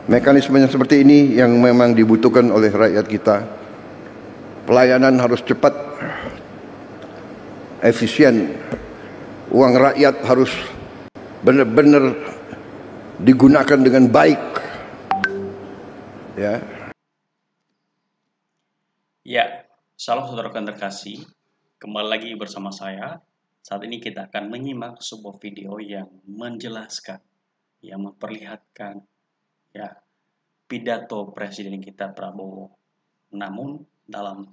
Mekanisme yang seperti ini yang memang dibutuhkan oleh rakyat kita. Pelayanan harus cepat, efisien. Uang rakyat harus benar-benar digunakan dengan baik. Ya. Ya, salam saudara terkasih. Kembali lagi bersama saya. Saat ini kita akan menyimak sebuah video yang menjelaskan, yang memperlihatkan pidato Presiden kita Prabowo. Namun dalam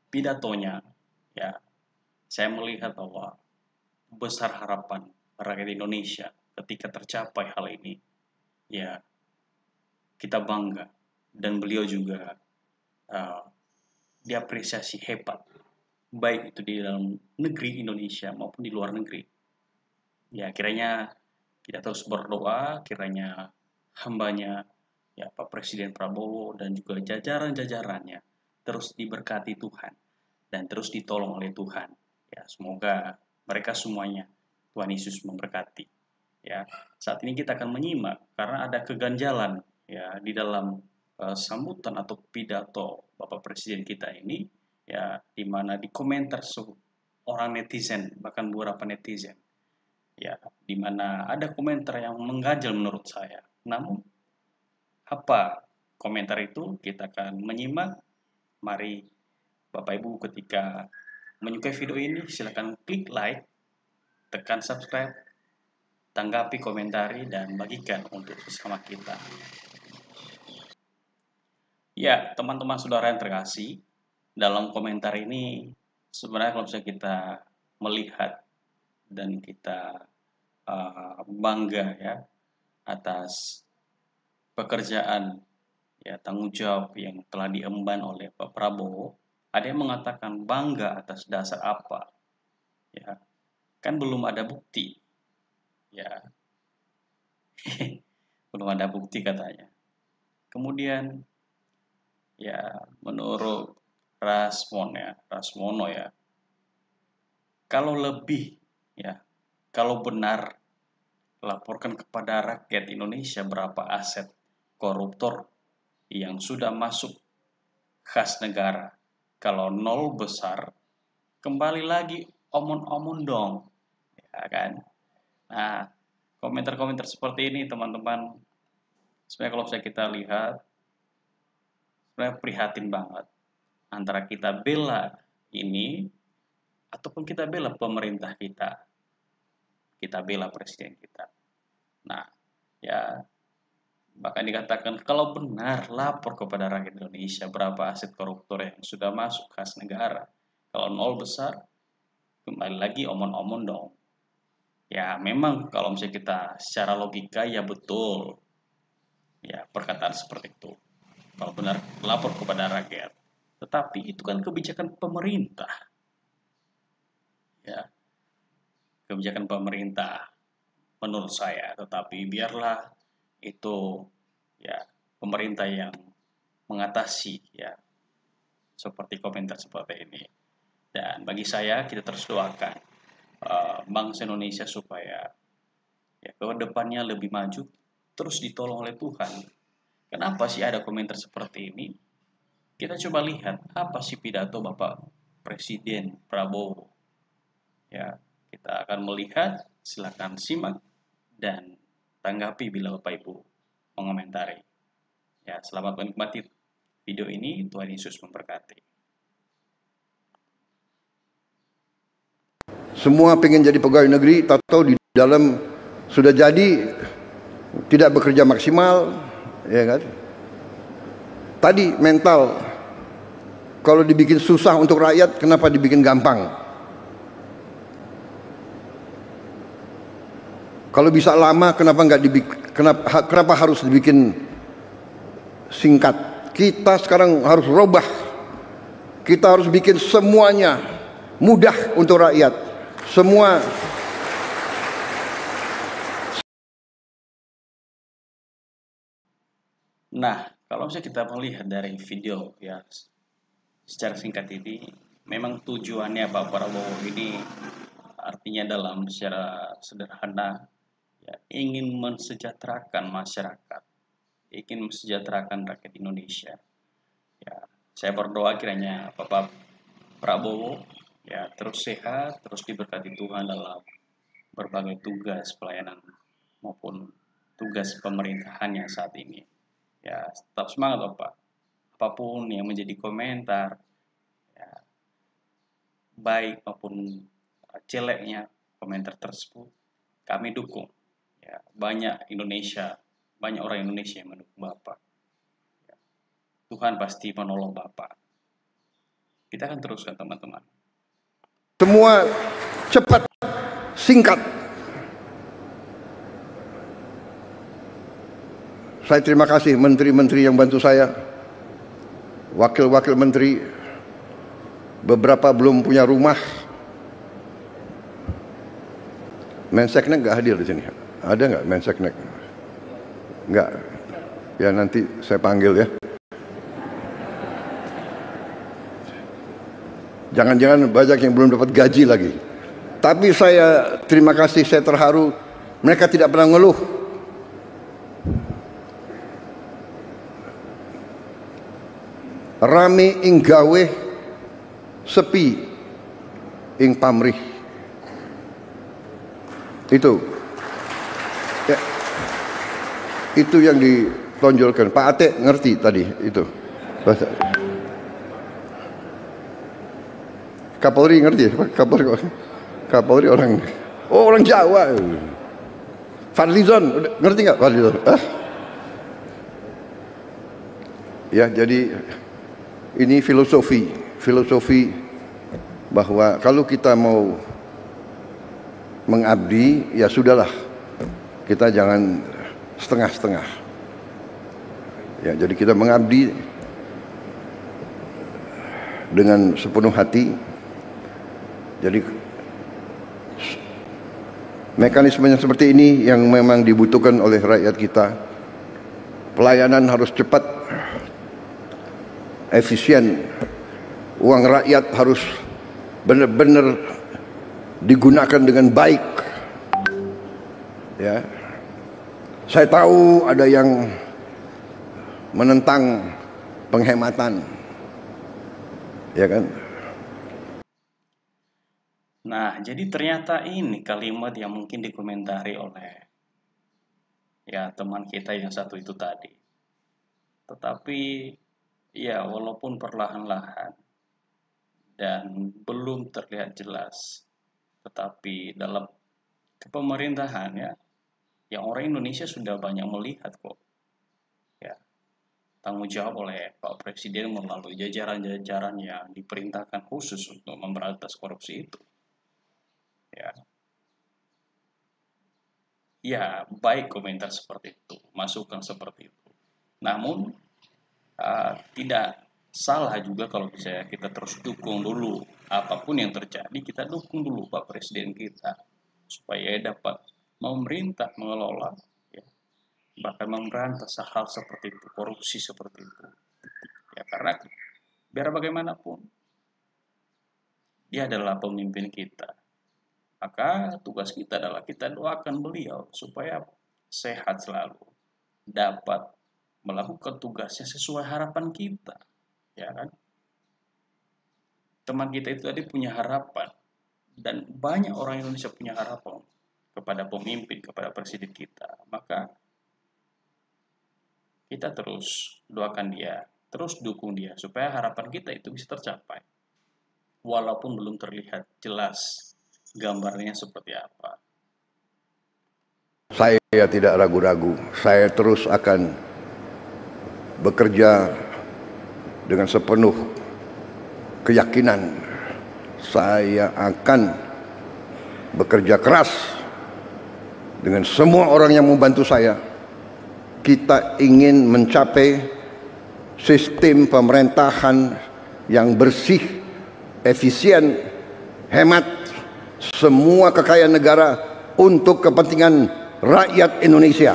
pidatonya, saya melihat bahwa besar harapan rakyat Indonesia ketika tercapai hal ini. Kita bangga, dan beliau juga diapresiasi hebat, baik itu di dalam negeri Indonesia maupun di luar negeri. Kiranya kita terus berdoa, kiranya hambanya Pak Presiden Prabowo dan juga jajaran-jajarannya terus diberkati Tuhan dan terus ditolong oleh Tuhan. Semoga mereka semuanya Tuhan Yesus memberkati. Saat ini kita akan menyimak karena ada keganjalan di dalam sambutan atau pidato Bapak Presiden kita ini, di mana di komentar orang netizen, bahkan beberapa netizen, di mana ada komentar yang mengganjal menurut saya. Namun apa komentar itu? Kita akan menyimak. Mari Bapak Ibu, ketika menyukai video ini silakan klik like, tekan subscribe, tanggapi, komentari, dan bagikan untuk sesama kita. Teman-teman saudara yang terkasih, dalam komentar ini sebenarnya kalau misalnya kita melihat dan kita bangga atas pekerjaan tanggung jawab yang telah diemban oleh Pak Prabowo. Ada yang mengatakan bangga atas dasar apa? Kan belum ada bukti. Belum ada bukti katanya. Kemudian menurut Rasmono kalau lebih kalau benar laporkan kepada rakyat Indonesia berapa aset koruptor yang sudah masuk kas negara. Kalau nol besar, kembali lagi omon-omon dong, kan? Nah, komentar-komentar seperti ini teman-teman, sebenarnya kalau kita lihat, sebenarnya prihatin banget antara kita bela ini ataupun kita bela pemerintah kita bela presiden kita. Nah, bahkan dikatakan kalau benar lapor kepada rakyat Indonesia berapa aset koruptor yang sudah masuk kas negara. Kalau nol besar, kembali lagi omon-omon dong. Memang kalau misalnya kita secara logika betul. Perkataan seperti itu. Kalau benar lapor kepada rakyat. Tetapi itu kan kebijakan pemerintah. Kebijakan pemerintah menurut saya. Tetapi biarlah itu pemerintah yang mengatasi seperti komentar seperti ini. Dan bagi saya kita terus doakan bangsa Indonesia supaya ke depannya lebih maju, terus ditolong oleh Tuhan. Kenapa sih ada komentar seperti ini? Kita coba lihat apa sih pidato Bapak Presiden Prabowo. Kita akan melihat, silakan simak dan tanggapi bila Bapak Ibu mengomentari. Selamat menikmati video ini. Tuhan Yesus memberkati. Semua pengen jadi pegawai negeri, tahu di dalam sudah jadi tidak bekerja maksimal, kan? Tadi mental, kalau dibikin susah untuk rakyat, kenapa dibikin gampang? Kalau bisa lama, kenapa harus dibikin singkat? Kita sekarang harus robah. Kita harus bikin semuanya mudah untuk rakyat. Semua Nah, kalau misalnya kita melihat dari video secara singkat ini, memang tujuannya Pak Prabowo ini artinya dalam secara sederhana ingin mensejahterakan masyarakat ingin mensejahterakan rakyat Indonesia. Ya, saya berdoa kiranya Bapak Prabowo ya terus sehat, terus diberkati Tuhan dalam berbagai tugas pelayanan maupun tugas pemerintahannya saat ini. Ya, tetap semangat Bapak. Apapun yang menjadi komentar, ya, baik maupun jeleknya komentar tersebut, kami dukung. Ya, banyak orang Indonesia yang mendukung Bapak. Ya, Tuhan pasti menolong Bapak. Kita akan teruskan teman-teman. Semua cepat, singkat. Saya terima kasih menteri-menteri yang bantu saya, wakil-wakil menteri, beberapa belum punya rumah. Menseknek nggak hadir di sini. Ada nggak Menseknek? Nggak. Ya nanti saya panggil ya. Jangan-jangan banyak yang belum dapat gaji lagi. Tapi saya terima kasih, saya terharu. Mereka tidak pernah ngeluh. Rame ing gawe, sepi ing pamrih. Itu ya, itu yang ditonjolkan. Pak Ate ngerti tadi itu bahasa. Kapolri ngerti? Kapolri orang Jawa. Fadlizon ngerti nggak Fadlizon? Ya, jadi ini filosofi bahwa kalau kita mau mengabdi, ya sudahlah, kita jangan setengah-setengah. Ya, jadi kita mengabdi dengan sepenuh hati. Jadi mekanisme yang seperti ini yang memang dibutuhkan oleh rakyat kita. Pelayanan harus cepat, efisien, uang rakyat harus benar-benar digunakan dengan baik. Ya, saya tahu ada yang menentang penghematan, ya kan? Nah, jadi ternyata ini kalimat yang mungkin dikomentari oleh ya teman kita yang satu itu tadi. Tetapi ya walaupun perlahan-lahan dan belum terlihat jelas, tetapi dalam kepemerintahan ya, yang orang Indonesia sudah banyak melihat kok. Ya, tanggung jawab oleh Pak Presiden melalui jajaran-jajaran yang diperintahkan khusus untuk memberantas korupsi itu. Ya, baik komentar seperti itu, masukan seperti itu. Namun tidak salah juga kalau misalnya kita terus dukung dulu apapun yang terjadi, kita dukung dulu Pak Presiden kita supaya dapat memerintah, mengelola, ya, bahkan memberantas hal seperti itu, korupsi seperti itu. Ya, karena biar bagaimanapun dia adalah pemimpin kita. Maka tugas kita adalah kita doakan beliau supaya sehat selalu, dapat melakukan tugasnya sesuai harapan kita, ya kan? Teman kita itu tadi punya harapan, dan banyak orang Indonesia punya harapan kepada pemimpin, kepada presiden kita. Maka kita terus doakan dia, terus dukung dia supaya harapan kita itu bisa tercapai, walaupun belum terlihat jelas gambarnya seperti apa. Saya tidak ragu-ragu, saya terus akan bekerja dengan sepenuh keyakinan. Saya akan bekerja keras dengan semua orang yang membantu saya. Kita ingin mencapai sistem pemerintahan yang bersih, efisien, hemat, semua kekayaan negara untuk kepentingan rakyat Indonesia.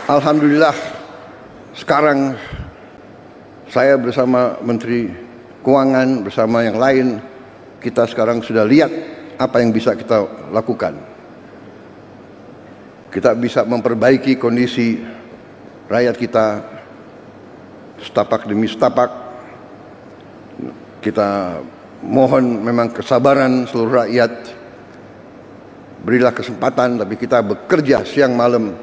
Alhamdulillah, sekarang saya bersama Menteri Keuangan, bersama yang lain, kita sekarang sudah lihat apa yang bisa kita lakukan. kita bisa memperbaiki kondisi rakyat kita setapak demi setapak. Kita mohon memang kesabaran seluruh rakyat. Berilah kesempatan, tapi kita bekerja siang malam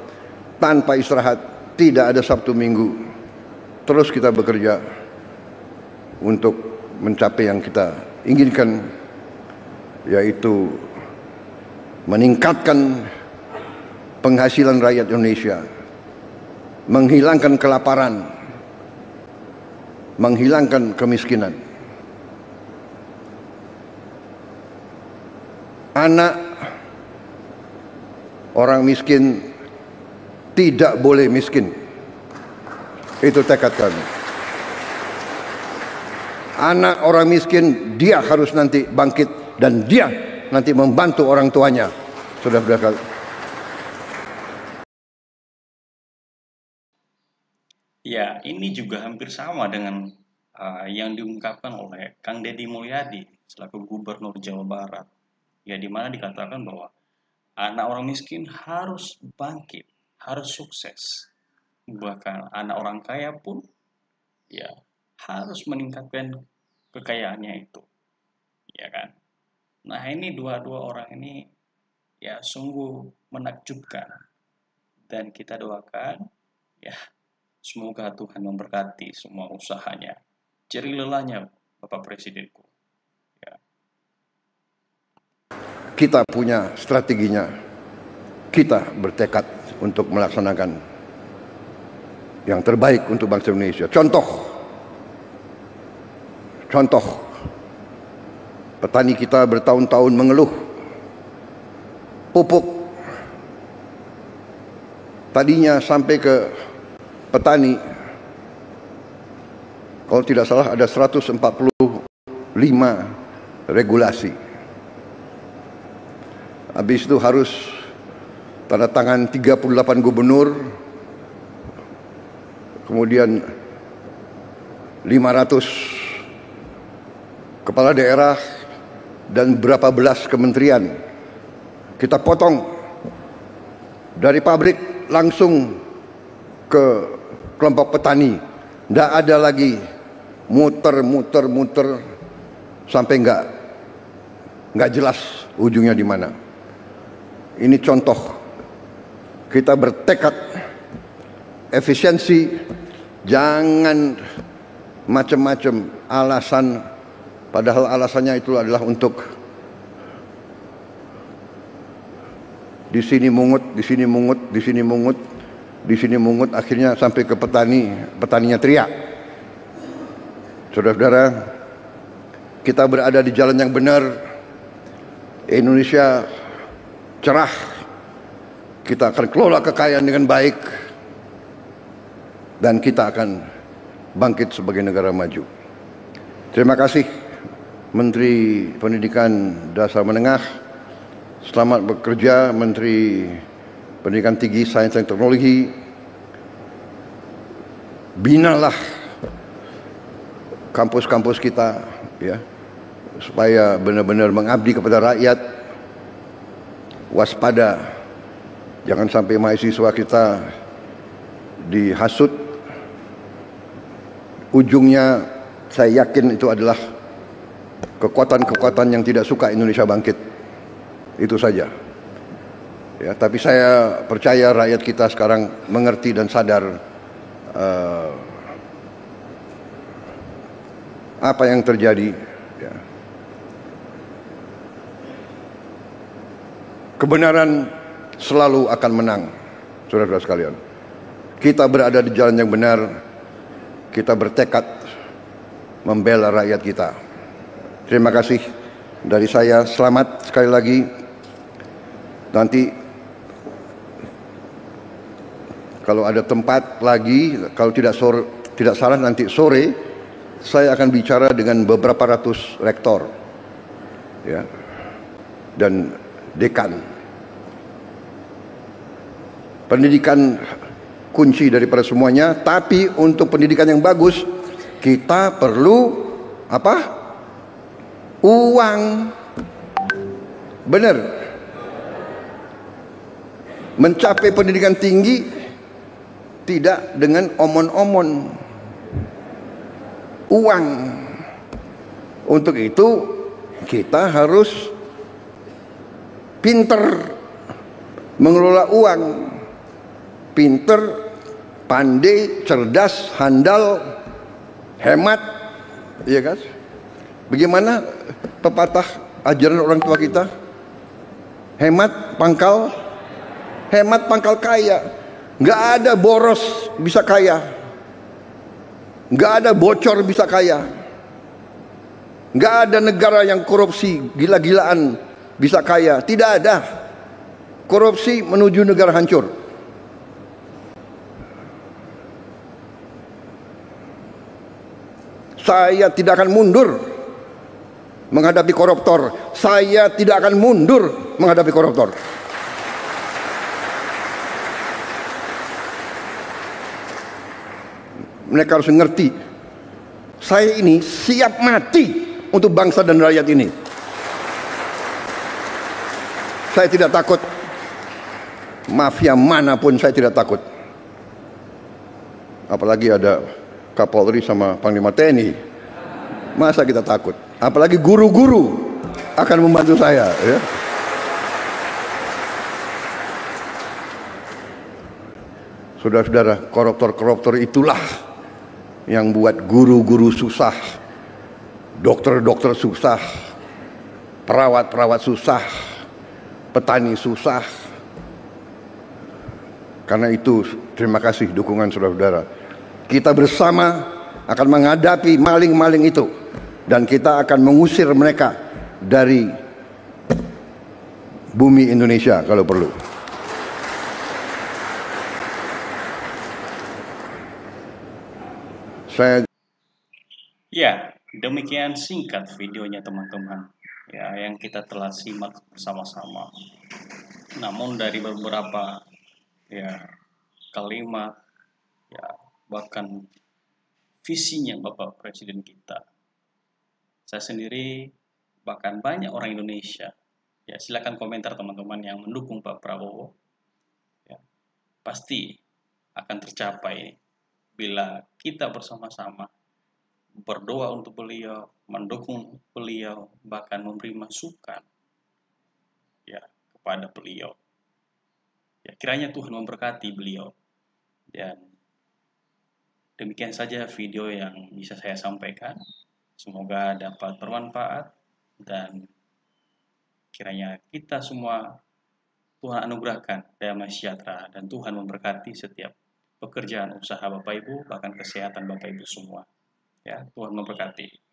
tanpa istirahat, tidak ada Sabtu Minggu. Terus kita bekerja untuk mencapai yang kita inginkan, yaitu meningkatkan penghasilan rakyat Indonesia, menghilangkan kelaparan, menghilangkan kemiskinan. Anak orang miskin tidak boleh miskin. Itu tekad kami. Anak orang miskin, dia harus nanti bangkit dan dia nanti membantu orang tuanya. Saudara-saudara, ya, ini juga hampir sama dengan yang diungkapkan oleh Kang Deddy Mulyadi selaku Gubernur Jawa Barat. Ya, di mana dikatakan bahwa anak orang miskin harus bangkit, harus sukses. Bahkan anak orang kaya pun ya harus meningkatkan kekayaannya itu. Ya kan? Nah, ini dua orang ini ya sungguh menakjubkan. Dan kita doakan ya semoga Tuhan memberkati semua usahanya. Jerih lelahnya Bapak Presidenku. Ya. kita punya strateginya. Kita bertekad untuk melaksanakan yang terbaik untuk bangsa Indonesia. Contoh, petani kita bertahun-tahun mengeluh pupuk. Tadinya sampai ke petani, kalau tidak salah ada 145 regulasi. Habis itu harus tanda tangan 38 gubernur, kemudian 500 kepala daerah dan berapa belas kementerian. Kita potong dari pabrik langsung ke kelompok petani. Nggak ada lagi muter sampai nggak jelas ujungnya di mana. Ini contoh kita bertekad efisiensi, jangan macam-macam alasan, padahal alasannya itu adalah untuk di sini mungut, akhirnya sampai ke petaninya teriak. Saudara-saudara, kita berada di jalan yang benar. Indonesia cerah, kita akan kelola kekayaan dengan baik, dan kita akan bangkit sebagai negara maju. Terima kasih Menteri Pendidikan Dasar Menengah. Selamat bekerja Menteri Pendidikan Tinggi, Sains dan Teknologi. Binalah kampus-kampus kita, ya, supaya benar-benar mengabdi kepada rakyat. Waspada, jangan sampai mahasiswa kita dihasut. Ujungnya saya yakin itu adalah kekuatan-kekuatan yang tidak suka Indonesia bangkit. Itu saja. Ya, tapi saya percaya rakyat kita sekarang mengerti dan sadar apa yang terjadi. Ya. Kebenaran selalu akan menang, saudara-saudara sekalian. Kita berada di jalan yang benar. Kita bertekad membela rakyat kita. Terima kasih dari saya. Selamat sekali lagi. Nanti kalau ada tempat lagi, kalau tidak salah nanti sore saya akan bicara dengan beberapa ratus rektor, ya, dan dekan. Pendidikan kunci daripada semuanya, tapi untuk pendidikan yang bagus kita perlu apa? Uang. Benar. mencapai pendidikan tinggi tidak dengan omon-omon uang. Untuk itu kita harus pinter mengelola uang, pinter, pandai, cerdas, handal, hemat, iya kan? Bagaimana pepatah ajaran orang tua kita? Hemat pangkal kaya. Nggak ada boros bisa kaya, nggak ada bocor bisa kaya, nggak ada negara yang korupsi gila-gilaan bisa kaya. Tidak ada. Korupsi menuju negara hancur. Saya tidak akan mundur menghadapi koruptor. Saya tidak akan mundur menghadapi koruptor. Mereka harus mengerti, saya ini siap mati untuk bangsa dan rakyat ini. Saya tidak takut mafia manapun, saya tidak takut. Apalagi ada Kapolri sama Panglima TNI. Masa kita takut? Apalagi guru-guru akan membantu saya, ya. Saudara-saudara, koruptor-koruptor itulah yang buat guru-guru susah, dokter-dokter susah, perawat-perawat susah, petani susah. Karena itu, terima kasih dukungan saudara-saudara. Kita bersama akan menghadapi maling-maling itu, dan kita akan mengusir mereka dari bumi Indonesia kalau perlu. Ya, demikian singkat videonya teman-teman, ya, yang kita telah simak bersama-sama. Namun dari beberapa kalimat, bahkan visinya Bapak Presiden kita, saya sendiri bahkan banyak orang Indonesia, silakan komentar teman-teman yang mendukung Pak Prabowo, pasti akan tercapai bila kita bersama-sama berdoa untuk beliau, mendukung beliau, bahkan memberi masukan kepada beliau. Kiranya Tuhan memberkati beliau. Dan demikian saja video yang bisa saya sampaikan. Semoga dapat bermanfaat, dan kiranya kita semua Tuhan anugerahkan damai sejahtera, dan Tuhan memberkati setiap pekerjaan usaha Bapak Ibu, bahkan kesehatan Bapak Ibu semua. Tuhan memberkati.